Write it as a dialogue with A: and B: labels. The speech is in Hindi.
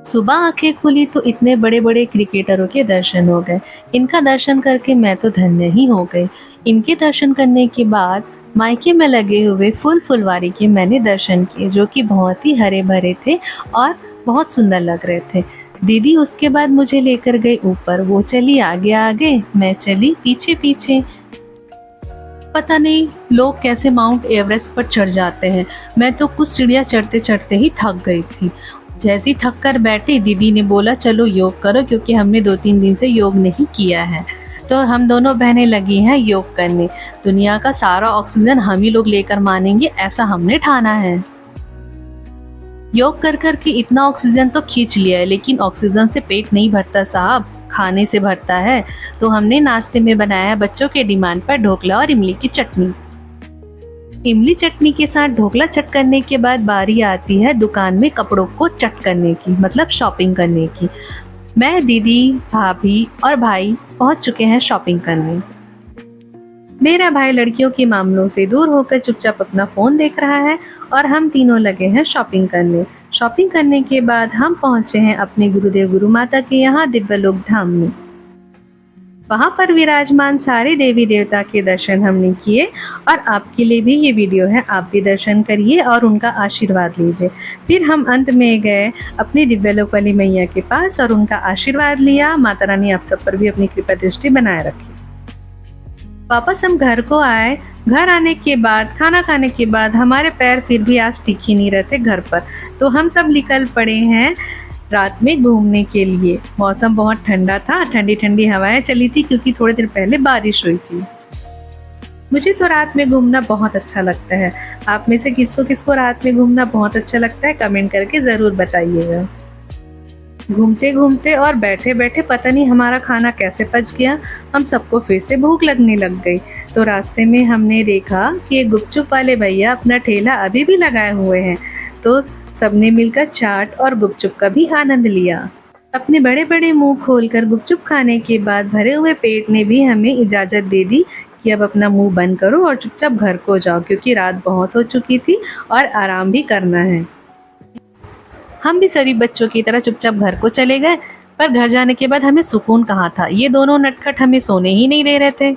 A: सुबह आंखें खुली तो इतने बड़े बड़े क्रिकेटरों के दर्शन हो गए। इनका दर्शन करके मैं तो धन्य ही हो गई। इनके दर्शन करने के बाद मायके में लगे हुए फुलवारी के मैंने दर्शन किए, जो कि बहुत ही हरे भरे थे और बहुत सुंदर लग रहे थे। दीदी उसके बाद मुझे लेकर गई ऊपर। वो चली आगे आगे, मैं चली पीछे पीछे। पता नहीं लोग कैसे माउंट एवरेस्ट पर चढ़ जाते हैं। मैं तो कुछ सीढ़ियाँ चढ़ते चढ़ते ही थक गई थी। जैसे ही थक कर बैठी, दीदी ने बोला चलो योग करो, क्योंकि हमने 2-3 दिन से योग नहीं किया है। तो हम दोनों बहनें लगी हैं योग करने। दुनिया का सारा ऑक्सीजन हम ही लोग लेकर मानेंगे, ऐसा हमने ठाना है। योग कर कर के इतना ऑक्सीजन तो खींच लिया है, लेकिन ऑक्सीजन से पेट नहीं भरता साहब, खाने से भरता है। तो हमने नाश्ते में बनाया बच्चों के डिमांड पर ढोकला और इमली की चटनी। इमली चटनी के साथ ढोकला चट करने के बाद बारी आती है दुकान में कपड़ों को चट करने की, मतलब शॉपिंग करने की। मैं, दीदी, भाभी और भाई पहुंच चुके हैं शॉपिंग करने। मेरा भाई लड़कियों के मामलों से दूर होकर चुपचाप अपना फ़ोन देख रहा है और हम तीनों लगे हैं शॉपिंग करने। शॉपिंग करने के बाद हम पहुंचे हैं अपने गुरुदेव गुरु माता के यहाँ दिव्यलोक धाम में। वहाँ पर विराजमान सारे देवी देवता के दर्शन हमने किए और आपके लिए भी ये वीडियो है, आप भी दर्शन करिए और उनका आशीर्वाद लीजिए। फिर हम अंत में गए अपनी दिव्यलोक वाली मैया के पास और उनका आशीर्वाद लिया। माता रानी आप सब पर भी अपनी कृपा दृष्टि बनाए रखी। वापस हम घर को आए। घर आने के बाद, खाना खाने के बाद हमारे पैर फिर भी आज टिक ही नहीं रहते घर पर, तो हम सब निकल पड़े हैं रात में घूमने के लिए। मौसम बहुत ठंडा था, ठंडी ठंडी हवाएं चली थी, क्योंकि थोड़ी देर पहले बारिश हुई थी। मुझे तो रात में घूमना बहुत अच्छा लगता है। आप में से किसको किसको रात में घूमना बहुत अच्छा लगता है, कमेंट करके ज़रूर बताइएगा। घूमते घूमते और बैठे बैठे पता नहीं हमारा खाना कैसे पच गया, हम सबको फिर से भूख लगने लग गई। तो रास्ते में हमने देखा कि एक गुपचुप वाले भैया अपना ठेला अभी भी लगाए हुए हैं, तो सबने मिलकर चाट और गुपचुप का भी आनंद लिया। अपने बड़े बड़े मुंह खोलकर गुपचुप खाने के बाद भरे हुए पेट ने भी हमें इजाज़त दे दी कि अब अपना मुंह बंद करो और चुपचाप घर को जाओ, क्योंकि रात बहुत हो चुकी थी और आराम भी करना है। हम भी सभी बच्चों की तरह चुपचाप घर को चले गए, पर घर जाने के बाद हमें सुकून कहाँ था। ये दोनों नटखट हमें सोने ही नहीं दे रहे थे।